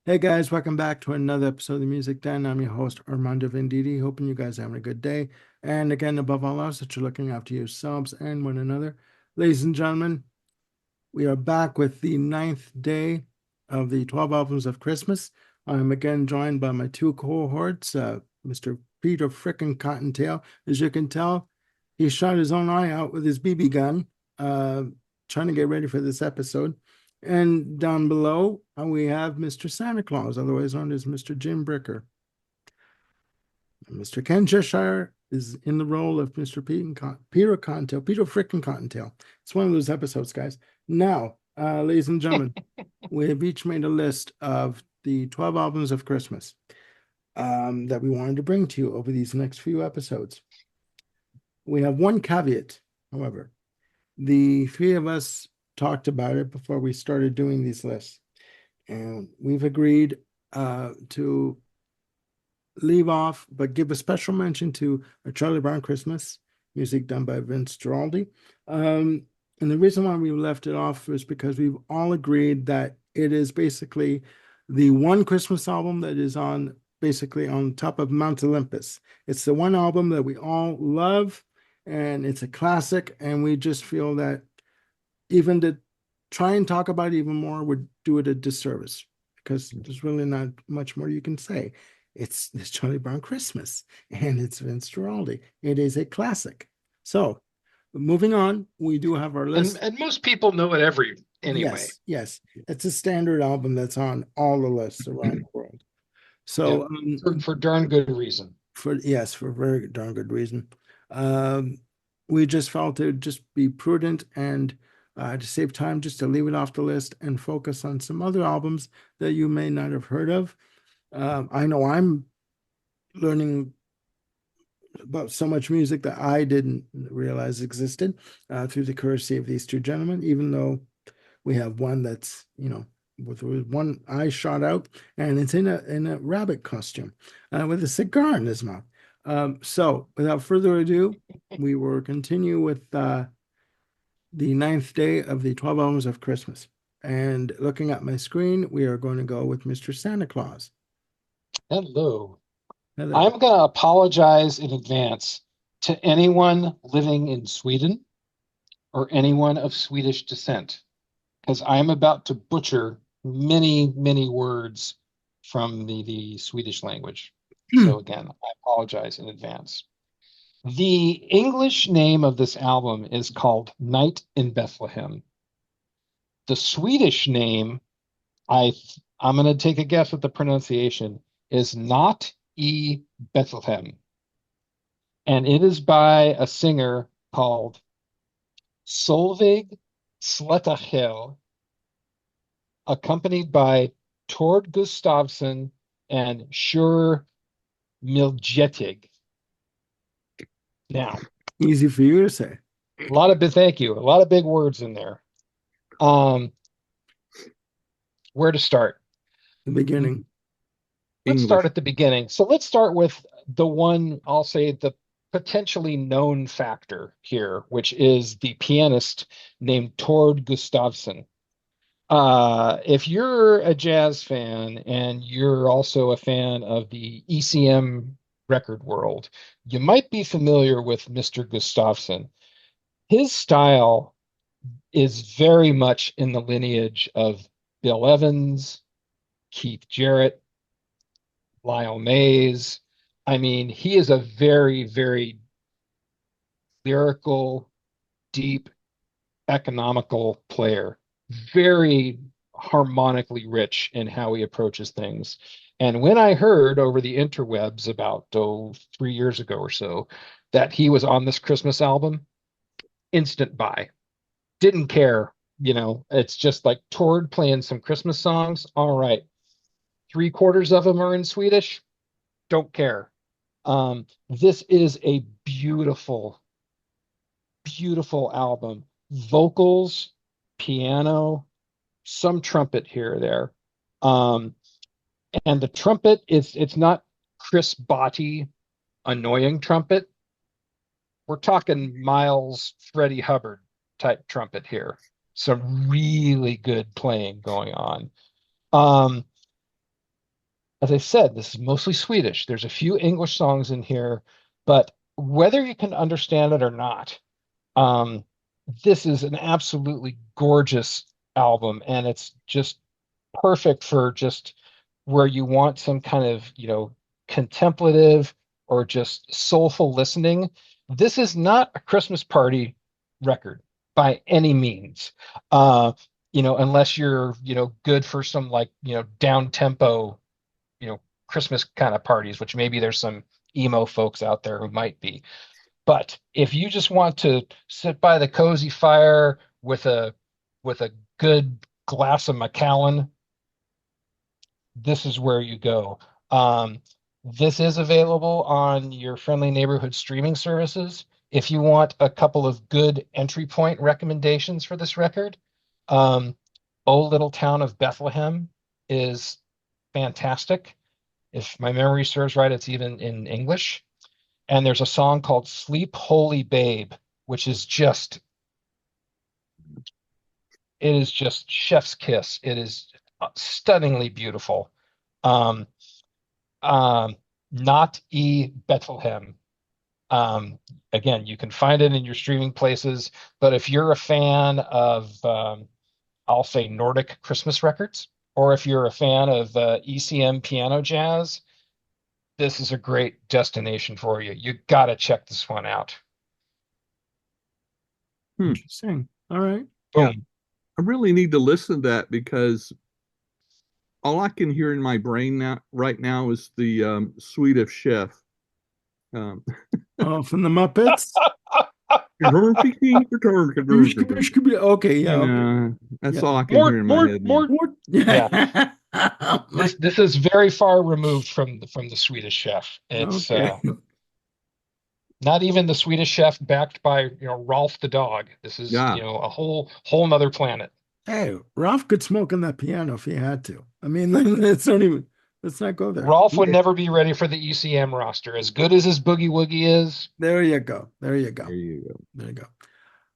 Hey guys, welcome back to another episode of the Music Den. I'm your host Armando Venditti. Hoping you guys are having a good day. And again, above all else, that you're looking after yourselves and one another. Ladies and gentlemen, we are back with the ninth day of the 12 albums of Christmas. I'm again joined by my two cohorts, Mr. Peter Frickin' Cottontail. As you can tell, he shot his own eye out with his BB gun, uh, trying to get ready for this episode. And down below, we have Mr. Santa Claus, otherwise known as Mr. Jim Bricker. Mr. Ken Cheshire is in the role of Mr. Peter Cottontail, Peter Frickin' Cottontail. It's one of those episodes, guys. Now, ladies and gentlemen, we have each made a list of the 12 albums of Christmas that we wanted to bring to you over these next few episodes. We have one caveat, however. The three of us talked about it before we started doing these lists, and we've agreed to leave off, but give a special mention to A Charlie Brown Christmas, music done by Vince Guaraldi. And the reason why we left it off is because we've all agreed that it is basically the one Christmas album that is on basically on top of Mount Olympus. It's the one album that we all love, and it's a classic, and we just feel that even to try and talk about it even more would do it a disservice because there's really not much more you can say. It's Charlie Brown Christmas and it's Vince Guaraldi. It is a classic. So moving on, we do have our list. And most people know it anyway. Yes. It's a standard album that's on all the lists around the world. Yeah, So for darn good reason. for very darn good reason. Um, we just felt it would just be prudent and to save time, just to leave it off the list and focus on some other albums that you may not have heard of. I know I'm learning about so much music that I didn't realize existed through the courtesy of these two gentlemen, even though we have one that's, with one eye shot out and it's in a rabbit costume with a cigar in his mouth. So without further ado, we will continue with the ninth day of the 12 albums of Christmas. And looking at my screen, we are going to go with Mr. Santa Claus. Hello. Hello. I'm going to apologize in advance to anyone living in Sweden or anyone of Swedish descent, because I'm about to butcher many, many words from the Swedish language. So again, I apologize in advance. The English name of this album is called Night in Bethlehem. The Swedish name, I'm going to take a guess at the pronunciation, is Not i Bethlehem. And it is by a singer called Solveig Slettahel, accompanied by Tord Gustavsson and Sjur Miljetig. Now, Easy for you to say. thank you. A lot of big words in there. Where to start? The beginning. Let's English. start at the beginning. So let's start with the one, I'll say, the potentially known factor here, which is the pianist named Tord Gustavsson. If you're a jazz fan and you're also a fan of the ECM record world, you might be familiar with Mr. Gustavsson. His style is very much in the lineage of Bill Evans, Keith Jarrett, Lyle Mays. I mean, he is a very, very lyrical, deep, economical player, very harmonically rich in how he approaches things. And when I heard over the interwebs about 3 years ago or so that he was on this Christmas album, instant buy. Didn't care, it's just like Tord playing some Christmas songs. All right. 3/4 of them are in Swedish. Don't care. This is a beautiful, beautiful album. Vocals, piano, some trumpet here or there. And the trumpet it's not Chris Botti annoying trumpet. We're talking Miles Freddie Hubbard type trumpet here. Some really good playing going on. as I said, this is mostly Swedish. There's a few English songs in here, but whether you can understand it or not, um, this is an absolutely gorgeous album, and it's just perfect for just where you want some kind of, contemplative or just soulful listening. This is not a Christmas party record by any means. Unless you're, good for some like, down tempo, you know, Christmas kind of parties, which maybe there's some emo folks out there who might be. But if you just want to sit by the cozy fire with a good glass of Macallan, this is where you go. This is available on your friendly neighborhood streaming services. If you want a couple of good entry point recommendations for this record, um, "O Little Town of Bethlehem" is fantastic. If my memory serves right, it's even in English. And there's a song called "Sleep Holy Babe," which is just it is just chef's kiss. It is stunningly beautiful. Um, um, Not E Bethlehem. Um, Again, you can find it in your streaming places, but if you're a fan of, I'll say Nordic Christmas records, or if you're a fan of ECM piano jazz, this is a great destination for you. You got to check this one out. Hmm. Interesting. All right. Yeah, Boom. I really need to listen to that because all I can hear in my brain now right now is the Swedish Chef. Um, Oh, from the Muppets. Okay, yeah, okay. that's Yeah. all I can hear Mort, in my Mort, head now. Mort. What? Yeah. Like, This is very far removed from the Swedish Chef. It's okay. not even the Swedish Chef backed by, Rolf the dog. This is, Yeah, a whole nother planet. Hey, Ralph could smoke on that piano if he had to. I mean, let's not go there. Rolf would never be ready for the ECM roster. As good as his boogie woogie is, There you go. There you go. there you go. There you go.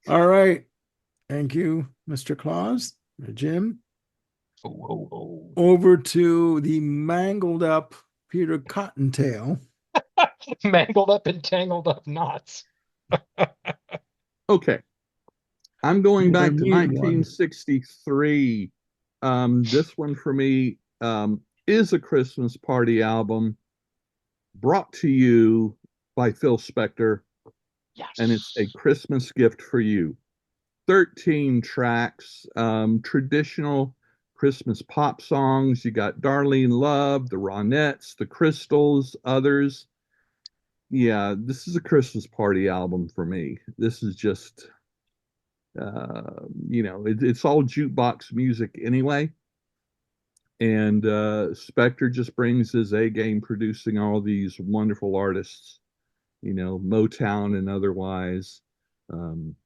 All right. Thank you, Mr. Claus, Jim. oh, oh, oh. Over to the mangled up Peter Cottontail. Mangled up and tangled up knots. Okay, I'm going I back to need one. 1963. This one for me is a Christmas party album brought to you by Phil Spector, Yes. and it's a Christmas gift for you. 13 tracks, traditional Christmas pop songs. You got Darlene Love, the Ronettes, the Crystals, others. Yeah, this is a Christmas party album for me. This is just, it's all jukebox music anyway. And Spector just brings his A game producing all these wonderful artists, Motown and otherwise. Um,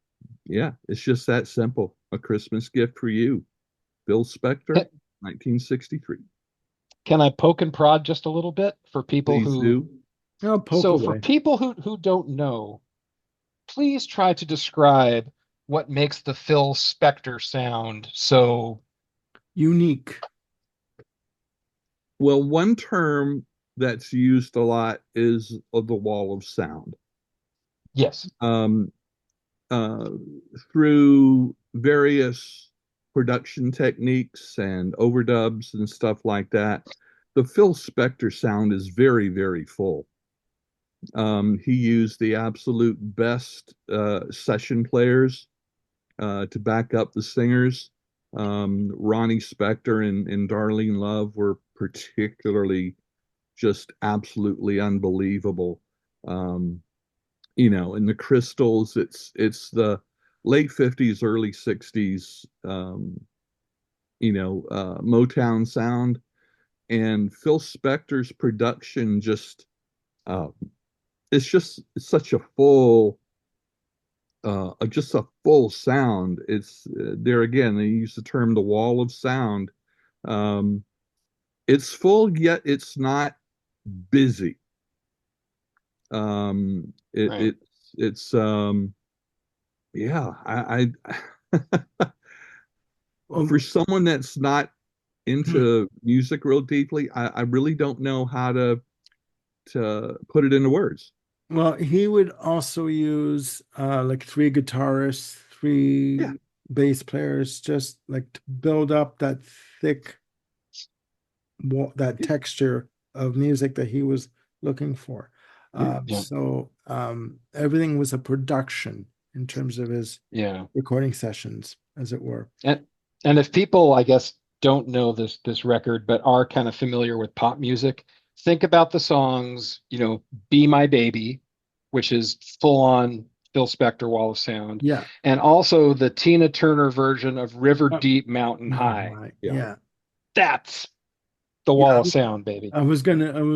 yeah, it's just that simple. A Christmas gift for you. Bill Spector, Can, 1963. can I poke and prod just a little bit for people Please who do. I'll poke so for away. people who don't know, please try to describe what makes the Phil Spector sound so Unique. Well, one term that's used a lot is the wall of sound. yes. Um, uh, Through various production techniques and overdubs and stuff like that, the Phil Spector sound is very, very full. He used the absolute best session players to back up the singers. Ronnie Spector and Darlene Love were particularly just absolutely unbelievable. Um, in the Crystals, it's the late 50s, early 60s, Motown sound. And Phil Spector's production uh, it's such a full, just a full sound. It's there again, they use the term the wall of sound. Um, it's full, yet it's not busy. Um, it, Right. it it's yeah, I Well, for someone that's not into music real deeply, I really don't know how to put it into words. Well, he would also use like three guitarists, Yeah. three bass players, just like to build up that thick, that texture of music that he was looking for. Yeah. Everything was a production in terms of his Yeah. recording sessions, as it were. And if people, I guess, don't know this record, but are kind of familiar with pop music, think about the songs, Be My Baby, which is full on Phil Spector Wall of Sound, Yeah. and also the Tina Turner version of River Uh, Deep Mountain Mountain High. High. Yeah. Yeah. That's the Yeah. Wall of Sound, baby. I was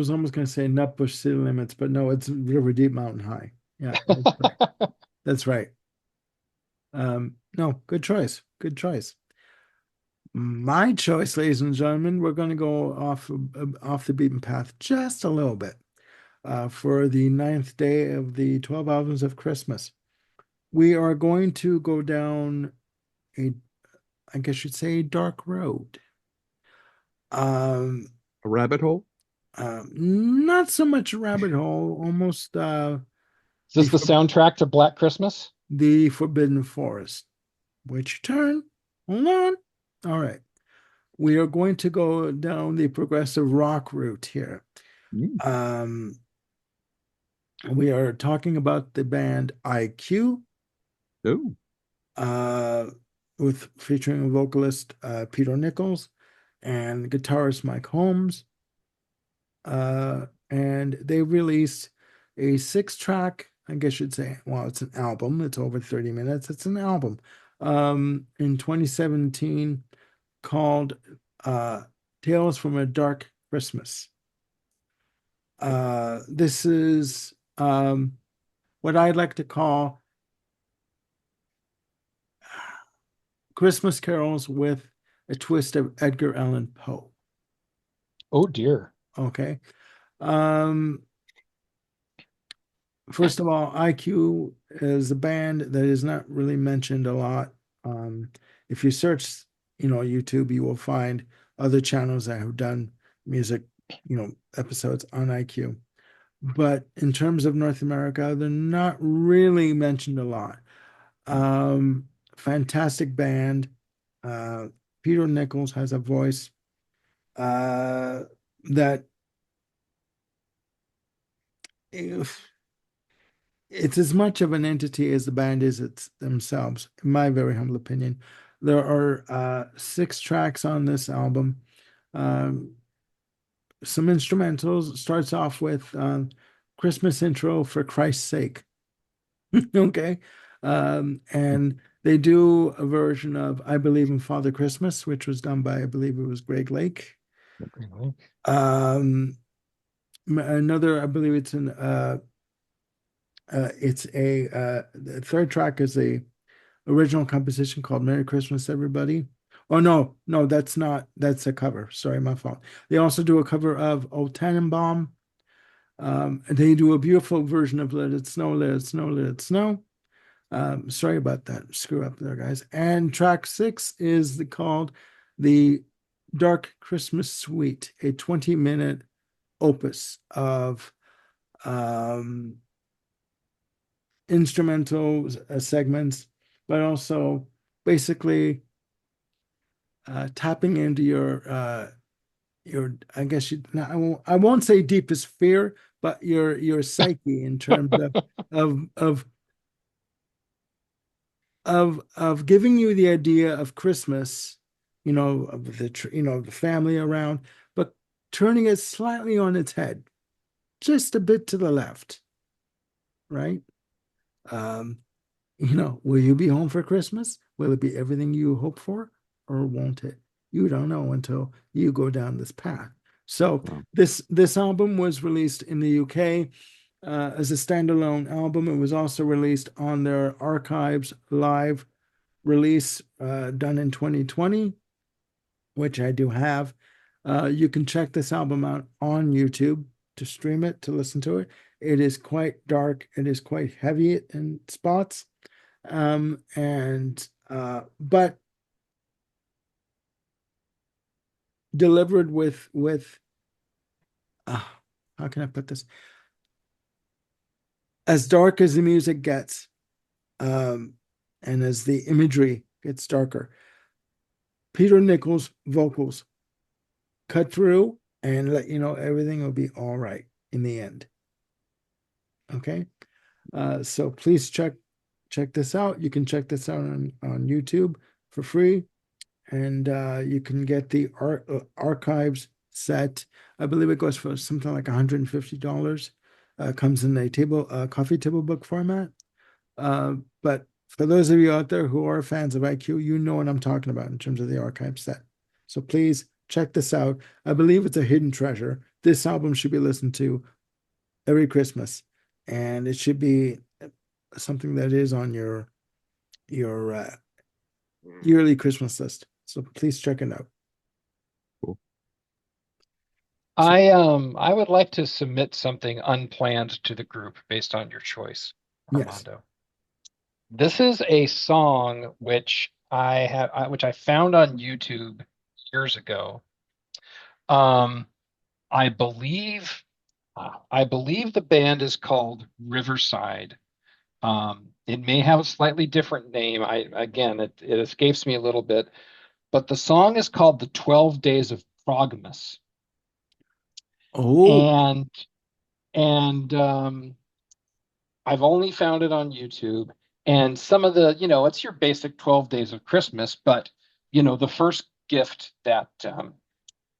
almost gonna say Nutbush City Limits, but no, it's River Deep Mountain High. Yeah, that's right. That's right. No, good choice. Good choice. My choice, ladies and gentlemen, we're going to go off the beaten path just a little bit for the ninth day of the 12 albums of Christmas. We are going to go down a, I guess you'd say, a dark road. Um, A rabbit hole? Not so much a rabbit hole, almost Is this the soundtrack to Black Christmas? the Forbidden Forest. Which turn? Hold on. All right. We are going to go down the progressive rock route here. Mm. We are talking about the band IQ, Oh, with featuring vocalist Peter Nichols and guitarist Mike Holmes. And they released a 6-track, I guess you'd say, well, it's an album. It's over 30 minutes. It's an album in 2017 called Tales from a Dark Christmas. This is what I'd like to call Christmas carols with a twist of Edgar Allan Poe. Oh dear. Okay. First of all, IQ is a band that is not really mentioned a lot. If you search, YouTube, you will find other channels that have done music, episodes on IQ. But in terms of North America, they're not really mentioned a lot. Fantastic band. Peter Nichols has a voice that if it's as much of an entity as the band is it's themselves, in my very humble opinion. There are 6 tracks on this album. Some instrumentals. Starts off with Christmas intro for Christ's sake. Okay. And they do a version of I Believe in Father Christmas, which was done by, I believe it was Greg Lake. Another, I believe it's the third track is a original composition called Merry Christmas, Everybody. Oh no, that's a cover. Sorry, my fault. They also do a cover of O Tannenbaum. They do a beautiful version of Let It Snow, Let It Snow, Let It Snow. Sorry about that screw up there, guys. And track 6 is called The Dark Christmas Suite, a 20-minute opus of instrumental segments, but also basically tapping into your I guess I won't say deepest fear, but your psyche in terms of of giving you the idea of Christmas, of the family around, but turning it slightly on its head, just a bit to the left, right? Will you be home for Christmas? Will it be everything you hope for, or won't it? You don't know until you go down this path. So wow. this album was released in the UK as a standalone album. It was also released on their Archives live release done in 2020, which I do have. You can check this album out on YouTube to stream it, to listen to it. It is quite dark. It is quite heavy in spots. But delivered with uh, how can I put this? As dark as the music gets, um, and as the imagery gets darker, Peter Nichols' vocals cut through and let you know everything will be all right in the end. Okay. So please check this out. You can check this out on YouTube for free. And you can get the archives set. I believe it goes for something like $150. Comes in a coffee table book format. But for those of you out there who are fans of IQ, you know what I'm talking about in terms of the archive set. So please check this out. I believe it's a hidden treasure. This album should be listened to every Christmas, and it should be something that is on your yearly Christmas list. So please check it out. Cool. I would like to submit something unplanned to the group based on your choice, Yes. Armando. This is a song which which I found on YouTube years ago. Um, I believe I believe the band is called Riverside. It may have a slightly different name. It escapes me a little bit, but the song is called "The 12 Days of Progmas," Oh, and and I've only found it on YouTube. And some of it's your basic 12 Days of Christmas, but the first gift that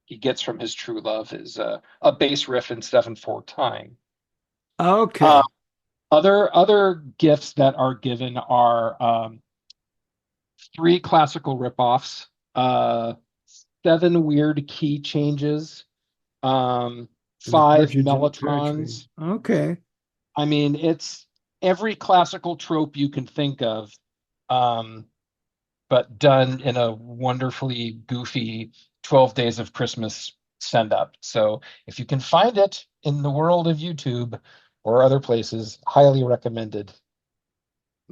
he gets from his true love is a bass riff in 7/4 time. okay. Uh, other gifts that are given are three classical ripoffs, uh, seven weird key changes, And the five Partridge in a Pear Tree. mellotrons. Okay. I mean, it's every classical trope you can think of, um, but done in a wonderfully goofy 12 Days of Christmas send up. So if you can find it in the world of YouTube or other places, highly recommended.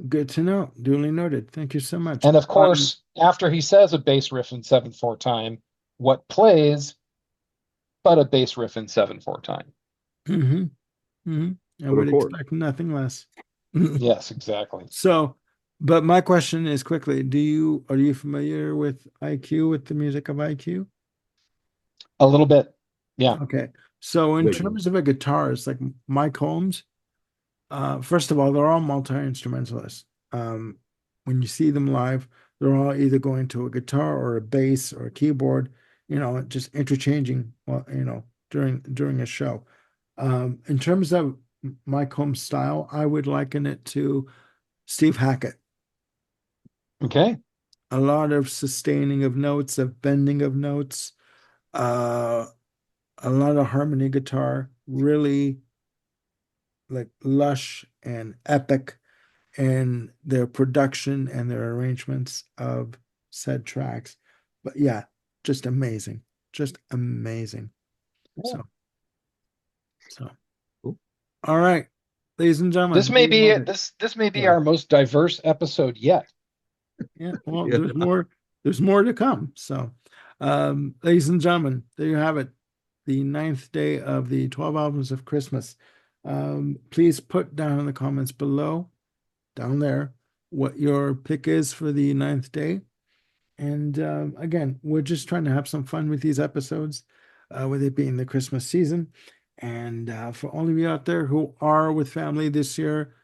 Good to know. Duly noted. Thank you so much. And of course, after he says a bass riff in 7/4 time, what plays but a bass riff in 7/4 time? Mm-hmm, mm-hmm. I But would of course, expect nothing less. Yes, exactly. So, but my question is quickly, are you familiar with IQ, with the music of IQ? A little bit. Yeah. Okay. So in big one. terms of a guitarist like Mike Holmes, first of all, they're all multi-instrumentalists. When you see them live, they're all either going to a guitar or a bass or a keyboard, just interchanging, well, during a show. In terms of Mike Holmes' style, I would liken it to Steve Hackett. Okay. A lot of sustaining of notes, of bending of notes, uh, a lot of harmony guitar, really like lush and epic in their production and their arrangements of said tracks. But yeah, just amazing. Just amazing. Cool. So Cool. all right, ladies and gentlemen, This may there you be have it. this may be Sorry. our most diverse episode yet. Yeah, well, Yeah. there's more to come. So, ladies and gentlemen, there you have it. The ninth day of the 12 albums of Christmas. Please put down in the comments below, down there, what your pick is for the ninth day. And again, we're just trying to have some fun with these episodes, with it being the Christmas season. And for all of you out there who are with family this year,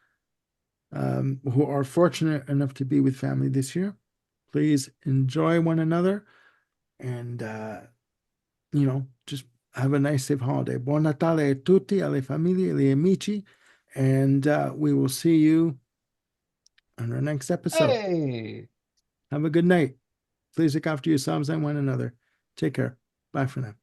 who are fortunate enough to be with family this year, please enjoy one another and, just have a nice, safe holiday. Buon Natale a tutti, alle famiglie, agli amici. And we will see you on our next episode. Hey. Have a good night. Please look after yourselves and one another. Take care. Bye for now.